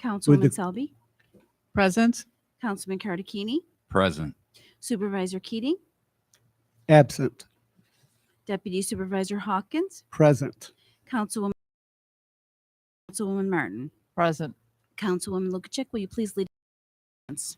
Councilwoman Selby, Present. Councilman Cardicchini, Present. Supervisor Keating, Absent. Deputy Supervisor Hawkins, Present. Councilwoman Martin. Present. Councilwoman Lukacek, will you please lead us?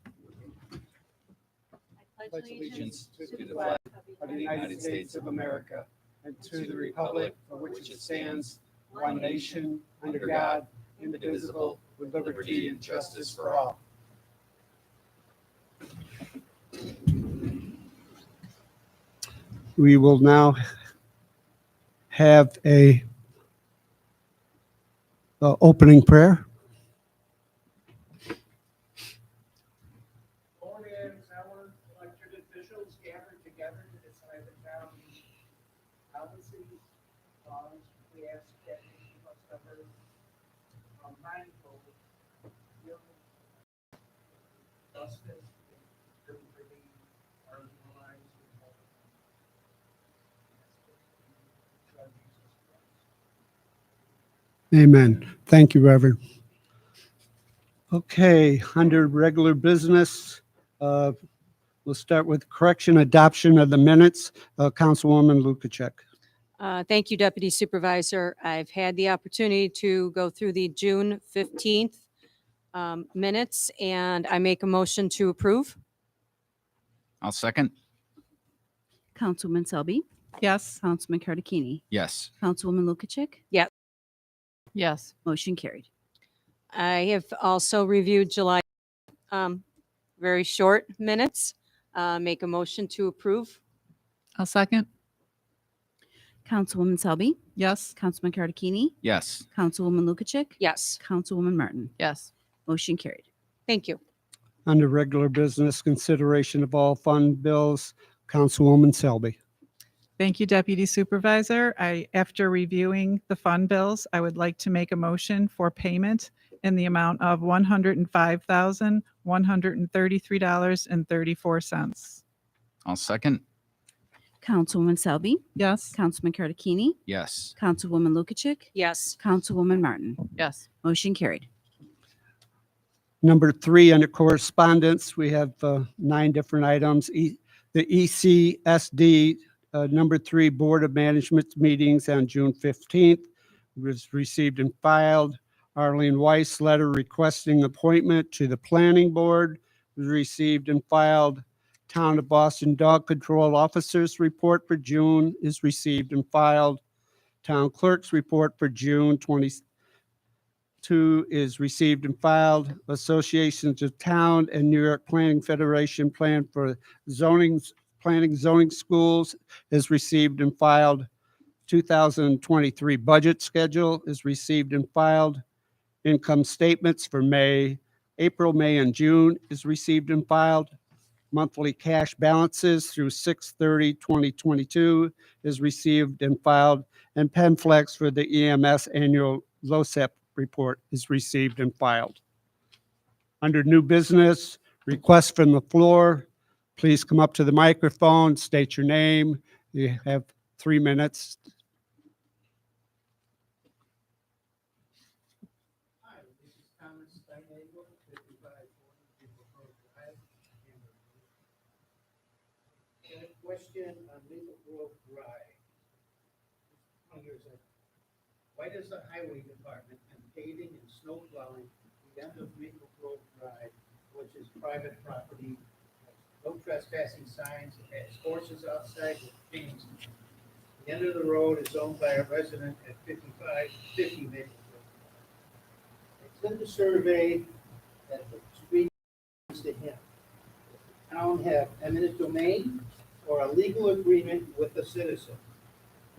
Allegiance to the flag Of the United States of America and to the republic for which it stands, one nation, under God, indivisible, with liberty and justice for all. We will now have a opening prayer. Morning, our elected officials gathered together to decide the town's policies, laws. We ask that we must ever mindful of justice, and liberty, our lives, and all. Amen. Thank you, Reverend. Okay, under regular business, we'll start with correction adoption of the minutes. Councilwoman Lukacek. Thank you, Deputy Supervisor. I've had the opportunity to go through the June 15th minutes, and I make a motion to approve. I'll second. Councilwoman Selby, Yes. Councilman Cardicchini, Yes. Councilwoman Lukacek, Yes. motion carried. I have also reviewed July, very short minutes. Make a motion to approve. I'll second. Councilwoman Selby, Yes. Councilman Cardicchini, Yes. Councilwoman Lukacek, Yes, Councilwoman Martin, Yes. motion carried. thank you. Under regular business, consideration of all fund bills, Councilwoman Selby. Thank you, Deputy Supervisor. After reviewing the fund bills, I would like to make a motion for payment in the amount of $105,133.34. I'll second. Councilwoman Selby, Yes. Councilman Cardicchini, Yes. Councilwoman Lukacek, Yes, Councilwoman Martin, Yes. motion carried. Number 3, under correspondence, we have 9 different items. The ECSD, number 3, Board of Management meetings on June 15th was received and filed. Arlene Weiss letter requesting appointment to the Planning Board was received and filed. Town of Boston Dog Control Officers Report for June is received and filed. Town Clerk's Report for June 22 is received and filed. Associations of Town and New York Planning Federation plan for planning zoning schools is received and filed. 2023 budget schedule is received and filed. Income statements for April, May, and June is received and filed. Monthly cash balances through 6/30/2022 is received and filed. And PenFlex for the EMS annual LoCEP report is received and filed. Under new business, requests from the floor. Please come up to the microphone, state your name. You have 3 minutes. Hi, this is Thomas Steinagel, 5540 Maple Grove Drive. Got a question on Maple Grove Drive. Why does the highway department and paving and snow plowing the end of Maple Grove Drive, which is private property, has no trespassing signs, it has horses outside with chains? The end of the road is owned by a resident at 5550 Maple Grove Drive. It's in the survey that the street belongs to him. Does the town have eminent domain or a legal agreement with the citizen?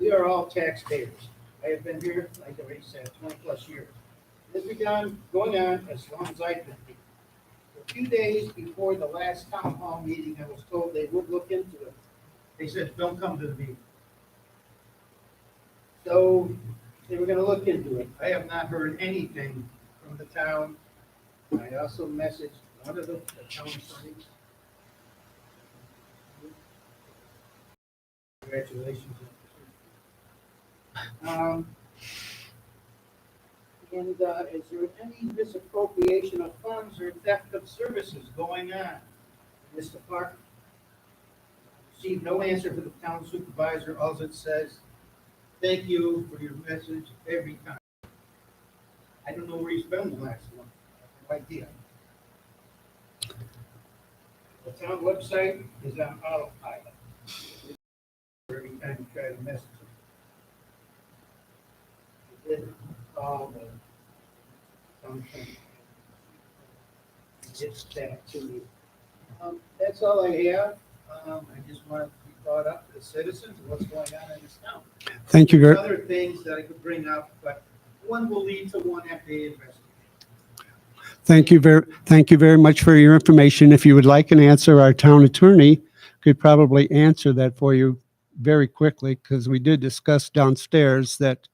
We are all taxpayers. I have been here, like I already said, 20 plus years. It's been going on as long as I've been here. A few days before the last town hall meeting, I was told they would look into it. They said, don't come to the meeting. So they were gonna look into it. I have not heard anything from the town. I also messaged one of the town attorneys. Congratulations. And is there any misappropriation of funds or theft of services going on in this department? Received no answer from the town supervisor. All it says, thank you for your message every time. I don't know where he's been the last one. I have no idea. The town website is on autopilot. Every time you try to message him. I did call the function. It's that to me. That's all I have. I just wanted to be brought up to the citizens of what's going on in this town. Thank you There's very, other things that I could bring up, but one will lead to one FDA investigation. thank you very much for your information. If you would like an answer, our town attorney could probably answer that for you very quickly, because we did discuss downstairs that,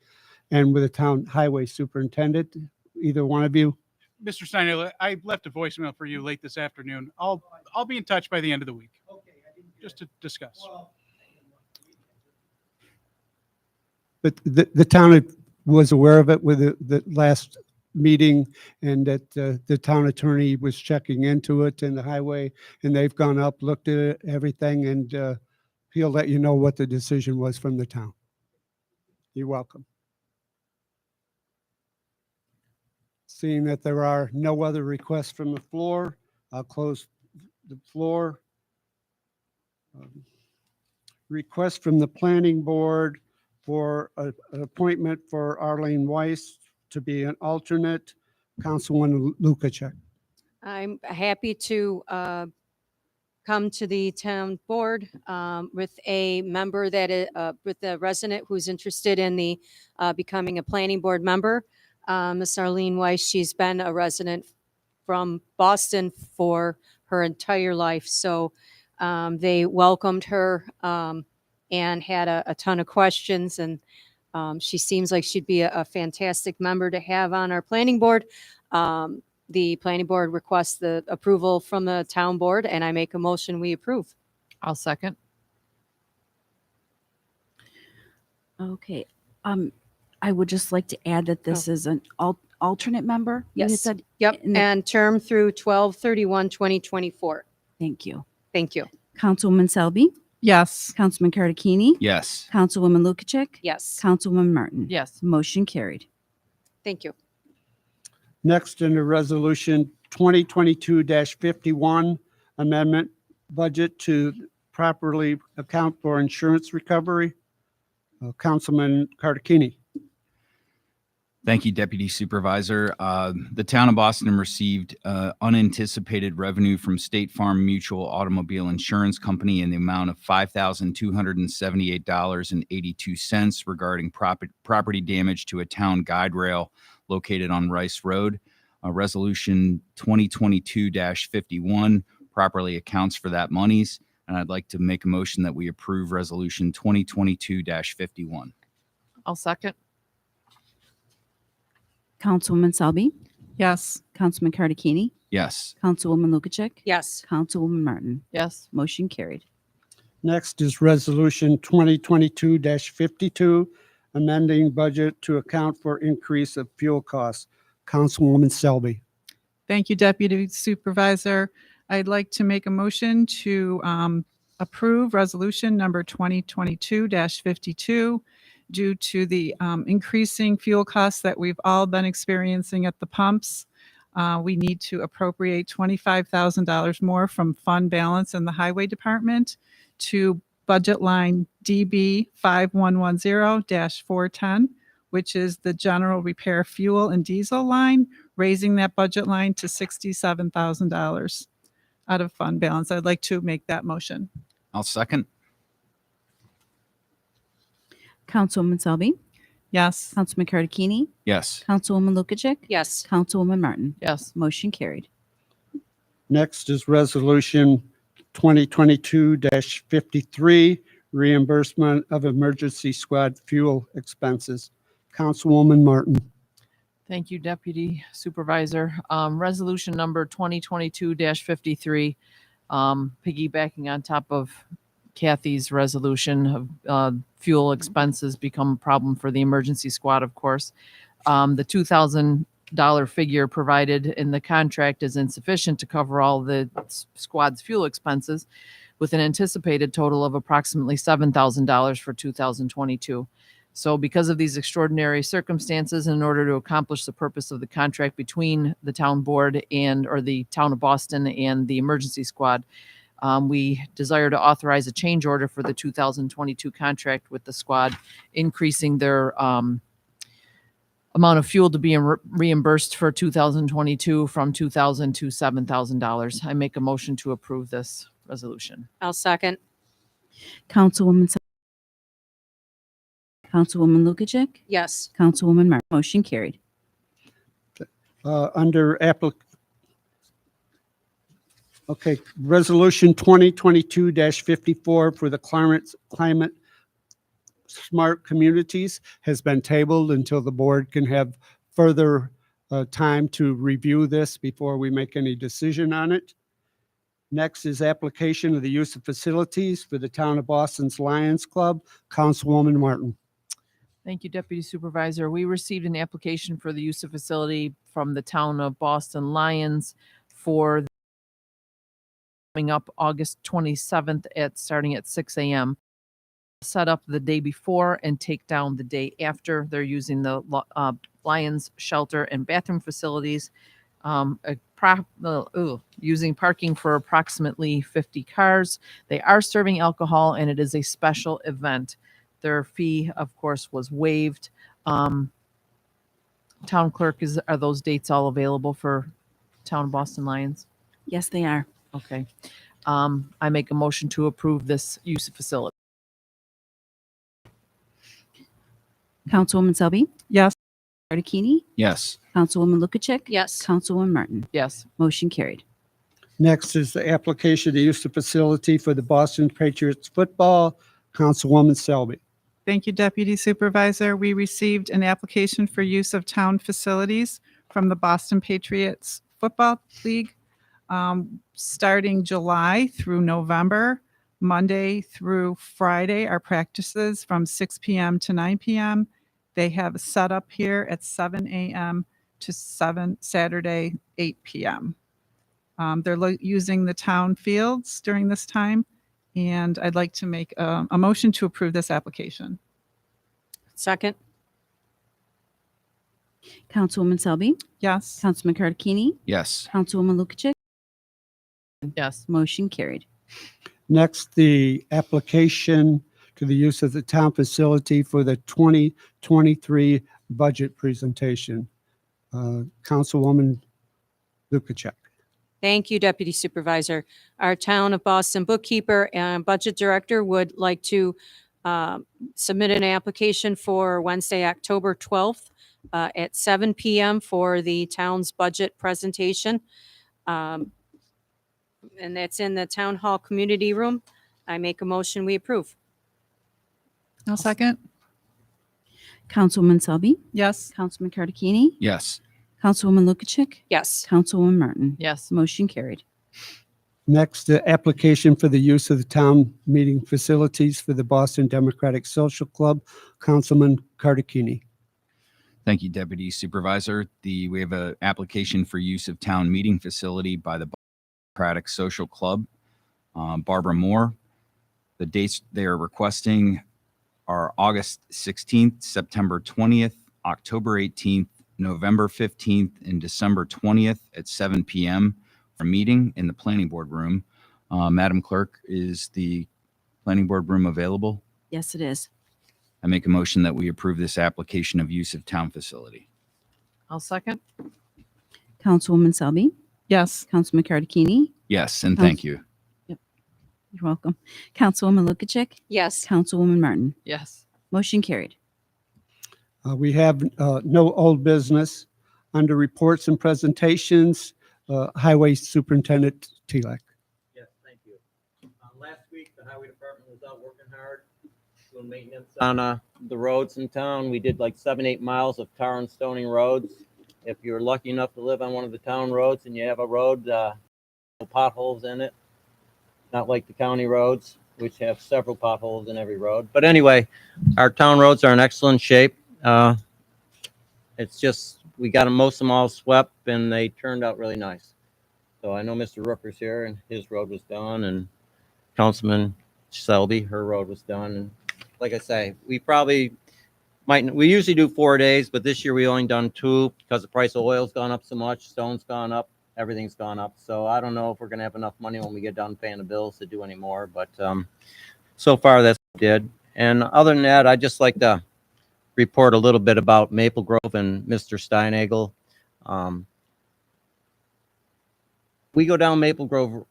and with the town highway superintendent, either one of you. Mr. Steiner, I left a voicemail for you late this afternoon. I'll be in touch by the end of the week, Okay, I didn't get just to discuss. Well, But the town was aware of it with the last meeting, and that the town attorney was checking into it and the highway, and they've gone up, looked at it, everything, and he'll let you know what the decision was from the town. You're welcome. Seeing that there are no other requests from the floor, I'll close the floor. Request from the planning board for an appointment for Arlene Weiss to be an alternate. Councilwoman Lukacek. I'm happy to come to the town board with a member with a resident who's interested in the becoming a planning board member. Miss Arlene Weiss, she's been a resident from Boston for her entire life. So they welcomed her and had a ton of questions. And she seems like she'd be a fantastic member to have on our planning board. The planning board requests the approval from the town board, and I make a motion, we approve. I'll second. Okay. I would just like to add that this is an alternate member. You had Yes. said? Yep, And the- and term through 12/31/2024. Thank you. Thank you. Councilwoman Selby, Yes. Councilman Cardicchini, Yes. Councilwoman Lukacek, Yes, Councilwoman Martin. Yes. Motion carried. thank you. Next, under resolution 2022-51, amendment budget to properly account for insurance recovery. Councilman Cardicchini. Thank you, Deputy Supervisor. The town of Boston received unanticipated revenue from State Farm Mutual Automobile Insurance Company in the amount of $5,278.82 regarding property damage to a town guide rail located on Rice Road. Resolution 2022-51 properly accounts for that monies, and I'd like to make a motion that we approve Resolution 2022-51. I'll second. Councilwoman Selby, Yes. Councilman Cardicchini, Yes. Councilwoman Lukacek, Yes, Councilwoman Martin. Yes. Motion carried. Next is resolution 2022-52, amending budget to account for increase of fuel costs. Councilwoman Selby. Thank you, Deputy Supervisor. I'd like to make a motion to approve resolution number 2022-52 due to the increasing fuel costs that we've all been experiencing at the pumps. We need to appropriate $25,000 more from fund balance in the highway department to budget line DB 5110-410, which is the general repair fuel and diesel line, raising that budget line to $67,000 out of fund balance. I'd like to make that motion. I'll second. Councilwoman Selby, Yes. Councilman Cardicchini, Yes. Councilwoman Lukacek, yes, Councilwoman Martin. Yes. Motion carried. Next is resolution 2022-53, reimbursement of emergency squad fuel expenses. Councilwoman Martin. Thank you, Deputy Supervisor. Resolution number 2022-53, piggybacking on top of Kathy's resolution of fuel expenses become a problem for the emergency squad, of course. The $2,000 figure provided in the contract is insufficient to cover all the squad's fuel expenses, with an anticipated total of approximately $7,000 for 2022. So because of these extraordinary circumstances, in order to accomplish the purpose of the contract between the town board or the town of Boston and the emergency squad, we desire to authorize a change order for the 2022 contract with the squad, increasing their amount of fuel to be reimbursed for 2022 from $2,000 to $7,000. I make a motion to approve this resolution. I'll second. Councilwoman, Councilwoman Lukajik, Yes. Councilwoman Martin. Motion carried. Under okay, Resolution 2022-54 for the climate smart communities has been tabled until the board can have further time to review this before we make any decision on it. Next is application of the use of facilities for the Town of Boston's Lions Club. Councilwoman Martin. Thank you, Deputy Supervisor. We received an application for the use of facility from the town of Boston Lions for coming up August 27th starting at 6 a.m. Set up the day before and take down the day after. They're using the Lions shelter and bathroom facilities, using parking for approximately 50 cars. They are serving alcohol, and it is a special event. Their fee, of course, was waived. Town clerk, are those dates all available for Town of Boston Lions? Yes, they are. Okay. I make a motion to approve this use of facility. Councilwoman Selby, Yes. Martikini, Yes. Councilwoman Lukajik, Yes. Councilwoman Martin. Yes. Motion carried. Next is the application of the use of facility for the Boston Patriots football. Councilwoman Selby. Thank you, Deputy Supervisor. We received an application for use of town facilities from the Boston Patriots Football League, starting July through November, Monday through Friday, our practices from 6 p.m. to 9 p.m. They have a setup here at 7 a.m. to Saturday, 8 p.m. They're using the town fields during this time, and I'd like to make a motion to approve this application. Second. Councilwoman Selby, Yes. Councilman Martikini, Yes. Councilwoman Lukajik. Yes. Motion carried. Next, the application to the use of the town facility for the 2023 budget presentation. Councilwoman Lukajik. Thank you, Deputy Supervisor. Our Town of Boston bookkeeper and budget director would like to submit an application for Wednesday, October 12th at 7 p.m. for the town's budget presentation. And that's in the Town Hall Community Room. I make a motion, we approve. I'll second. Councilwoman Selby, Yes. Councilman Martikini, Yes. Councilwoman Lukajik, Yes. Councilwoman Martin. Yes. Motion carried. Next, the application for the use of the town meeting facilities for the Boston Democratic Social Club. Councilman Cardicchini. Thank you, Deputy Supervisor. We have an application for use of town meeting facility by the Democratic Social Club. Barbara Moore. The dates they are requesting are August 16th, September 20th, October 18th, November 15th, and December 20th at 7 p.m. for a meeting in the planning board room. Madam Clerk, is the planning board room available? Yes, it is. I make a motion that we approve this application of use of town facility. I'll second. Councilwoman Selby, Yes. Councilman Martikini. Yes, and thank you. You're welcome. Councilwoman Lukajik, Yes. Councilwoman Martin. Yes. Motion carried. We have no old business. Under reports and presentations, Highway Superintendent Telek. Yes, thank you. Last week, the highway department was out working hard, doing maintenance on the roads in town. We did like 7-8 miles of tar and stoning roads. If you're lucky enough to live on one of the town roads and you have a road, no potholes in it, not like the county roads, which have several potholes in every road. But anyway, our town roads are in excellent shape. It's just, we got them, most of them all swept, and they turned out really nice. So I know Mr. Rooker's here, and his road was done, and Councilman Selby, her road was done. And like I say, we probably we usually do 4 days, but this year we only done 2 because the price of oil's gone up so much, stone's gone up, everything's gone up. So I don't know if we're gonna have enough money when we get done paying the bills to do any more, but so far that's what we did. And other than that, I'd just like to report a little bit about Maple Grove and Mr. Steinagel. We go down Maple Grove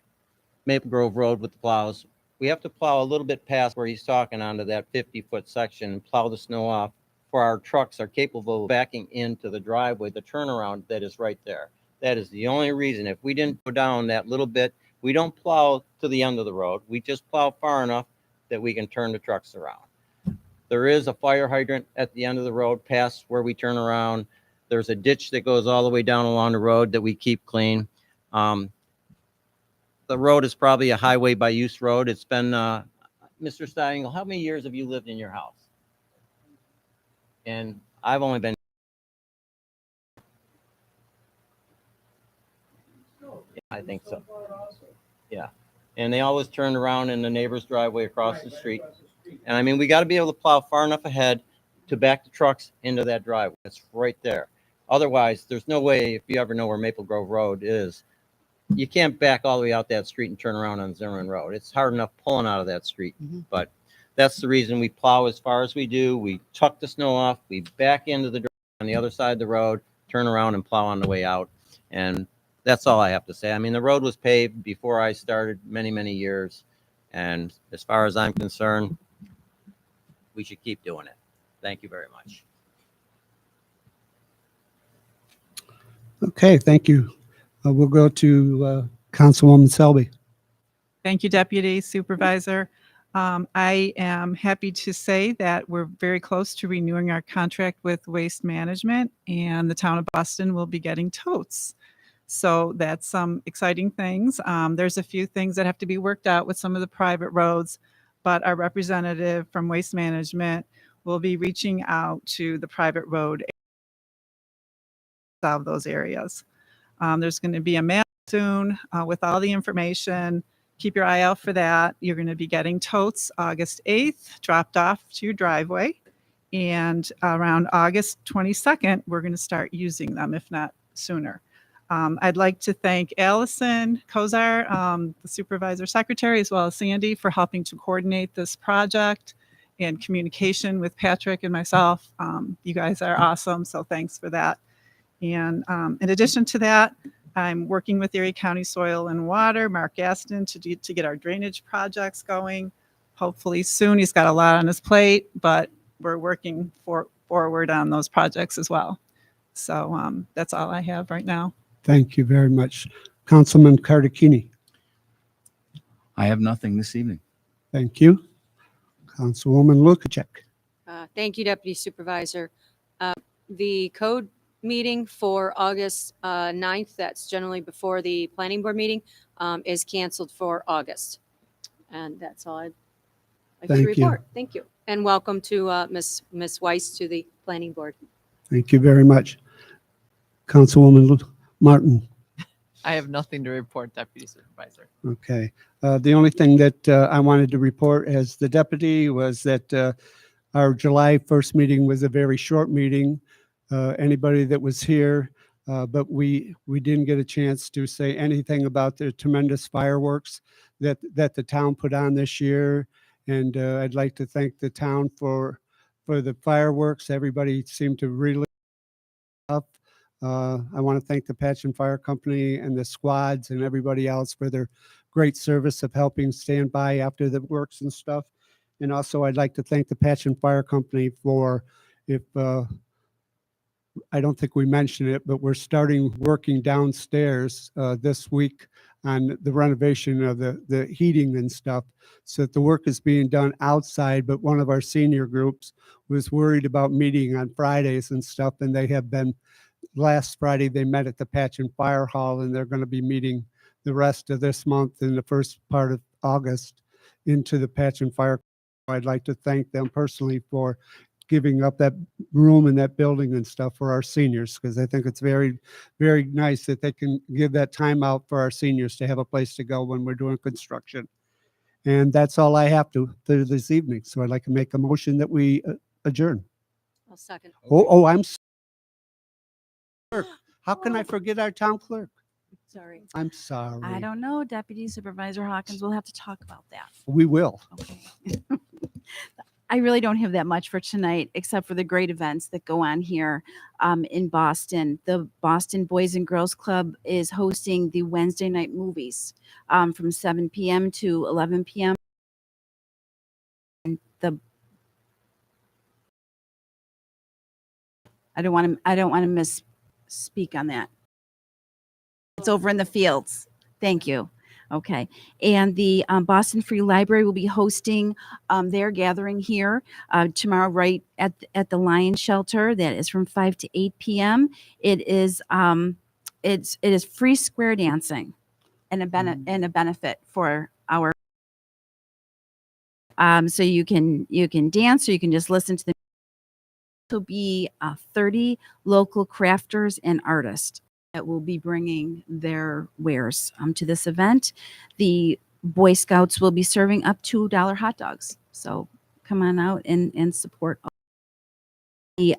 Road with the plows. We have to plow a little bit past where he's talking onto that 50-foot section and plow the snow off, for our trucks are capable of backing into the driveway, the turnaround that is right there. That is the only reason. If we didn't go down that little bit, we don't plow to the end of the road. We just plow far enough that we can turn the trucks around. There is a fire hydrant at the end of the road past where we turn around. There's a ditch that goes all the way down along the road that we keep clean. The road is probably a highway by use road. It's been, Mr. Steinagel, how many years have you lived in your house? And I've only been. I think so. Yeah. And they always turn around in the neighbor's driveway across the street. And I mean, we got to be able to plow far enough ahead to back the trucks into that driveway. It's right there. Otherwise, there's no way, if you ever know where Maple Grove Road is, you can't back all the way out that street and turn around on Zimmerman Road. It's hard enough pulling out of that street. But that's the reason we plow as far as we do. We tuck the snow off, we back into the driveway on the other side of the road, turn around and plow on the way out. And that's all I have to say. I mean, the road was paved before I started many, many years. And as far as I'm concerned, we should keep doing it. Thank you very much. Okay, thank you. We'll go to Councilwoman Selby. Thank you, Deputy Supervisor. I am happy to say that we're very close to renewing our contract with Waste Management, and the town of Boston will be getting totes. So that's some exciting things. There's a few things that have to be worked out with some of the private roads, but our representative from Waste Management will be reaching out to the private road to solve those areas. There's going to be a map soon with all the information. Keep your eye out for that. You're going to be getting totes August 8th, dropped off to your driveway. And around August 22nd, we're going to start using them, if not sooner. I'd like to thank Allison Kozar, the supervisor secretary, as well as Sandy, for helping to coordinate this project and communication with Patrick and myself. You guys are awesome, so thanks for that. And in addition to that, I'm working with Erie County Soil and Water, Mark Gaston, to get our drainage projects going. Hopefully soon. He's got a lot on his plate, but we're working forward on those projects as well. So that's all I have right now. Thank you very much. Councilman Cardicchini. I have nothing this evening. Thank you. Councilwoman Lukacek. Thank you, Deputy Supervisor. The code meeting for August 9th, that's generally before the planning board meeting, is canceled for August. And that's all I'd like to Thank you. report. Thank you. And welcome to Ms. Weiss to the planning board. Thank you very much. Councilwoman Martin. I have nothing to report, Deputy Supervisor. Okay. The only thing that I wanted to report as the deputy was that our July 1st meeting was a very short meeting. Anybody that was here, but we didn't get a chance to say anything about the tremendous fireworks that the town put on this year. And I'd like to thank the town for the fireworks. Everybody seemed to really up. I want to thank the Patchen Fire Company and the squads and everybody else for their great service of helping stand by after the works and stuff. And also I'd like to thank the Patchen Fire Company for, if I don't think we mentioned it, but we're starting working downstairs this week on the renovation of the heating and stuff. So that the work is being done outside, but one of our senior groups was worried about meeting on Fridays and stuff, and they have been. Last Friday, they met at the Patchen Fire Hall, and they're going to be meeting the rest of this month and the first part of August into the Patchen Fire. I'd like to thank them personally for giving up that room and that building and stuff for our seniors, because I think it's very, very nice that they can give that time out for our seniors to have a place to go when we're doing construction. And that's all I have to do this evening. So I'd like to make a motion that we adjourn. I'll second. I'm clerk. How can I forget our town clerk? Sorry. I'm sorry. I don't know, Deputy Supervisor Hawkins. We'll have to talk about that. We will. Okay. I really don't have that much for tonight, except for the great events that go on here in Boston. The Boston Boys and Girls Club is hosting the Wednesday night movies from 7 p.m. to 11 p.m. And I don't want to misspeak on that. It's over in the fields. Thank you. Okay. And the Boston Free Library will be hosting their gathering here tomorrow, right at the Lion Shelter. That is from 5 to 8 p.m. It is free square dancing and a benefit for our. So you can dance, or you can just listen to the. Will be 30 local crafters and artists that will be bringing their wares to this event. The Boy Scouts will be serving up $2 hot dogs. So come on out and support the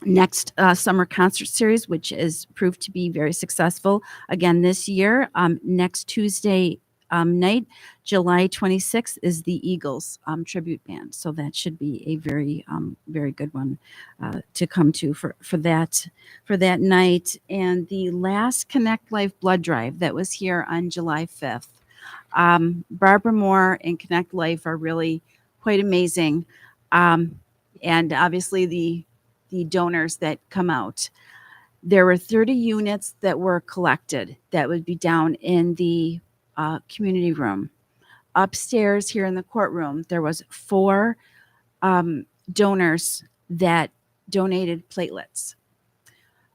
next summer concert series, which is proved to be very successful again this year. Next Tuesday night, July 26th, is the Eagles tribute band. So that should be a very, very good one to come to for that night. And the last Connect Life blood drive that was here on July 5th. Barbara Moore and Connect Life are really quite amazing. And obviously the donors that come out. There were 30 units that were collected that would be down in the community room. Upstairs here in the courtroom, there was 4 donors that donated platelets.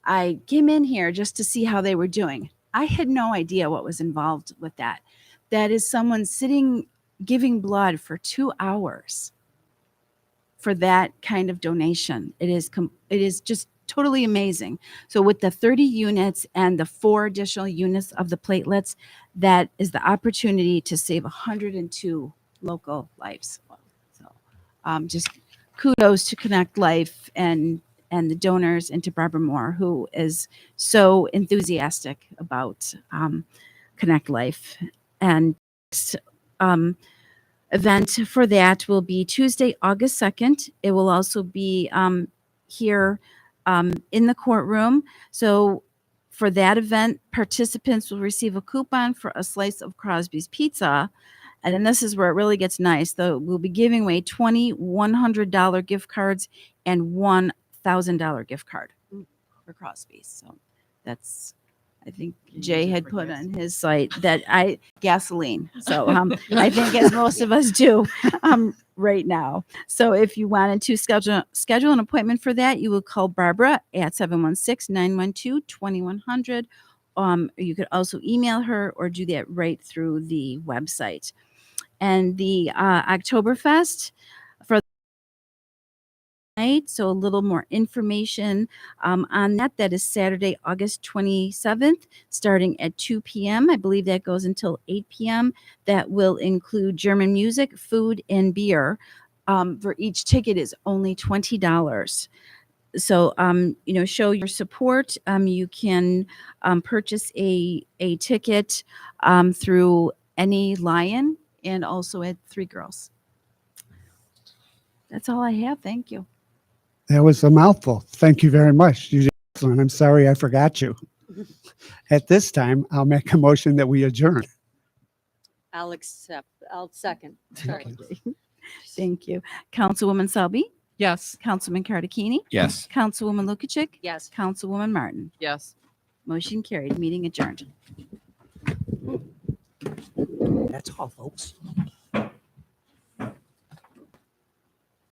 I came in here just to see how they were doing. I had no idea what was involved with that. That is someone sitting giving blood for 2 hours for that kind of donation. It is just totally amazing. So with the 30 units and the 4 additional units of the platelets, that is the opportunity to save 102 local lives. So just kudos to Connect Life and the donors, and to Barbara Moore, who is so enthusiastic about Connect Life. And event for that will be Tuesday, August 2nd. It will also be here in the courtroom. So for that event, participants will receive a coupon for a slice of Crosby's Pizza. And then this is where it really gets nice. Though we'll be giving away 20 $100 gift cards and $1,000 gift card for Crosby's. So that's, I think Jay had put on his site that gasoline. So I think as most of us do right now. So if you wanted to schedule an appointment for that, you will call Barbara at 716-912-2100. You could also email her or do that right through the website. And the Oktoberfest for night. So a little more information on that. That is Saturday, August 27th, starting at 2 p.m. I believe that goes until 8 p.m. That will include German music, food, and beer. For each ticket is only $20. So, show your support. You can purchase a ticket through any Lion and also at Three Girls. That's all I have. Thank you. That was a mouthful. Thank you very much. You did excellent. I'm sorry I forgot you. At this time, I'll make a motion that we adjourn. I'll second. Sorry. Thank you. Councilwoman Selby, Yes. Councilman Cardicchini, Yes. Councilwoman Lukacic, Yes. Councilwoman Martin. Yes. Motion carried. Meeting adjourned. That's all, folks.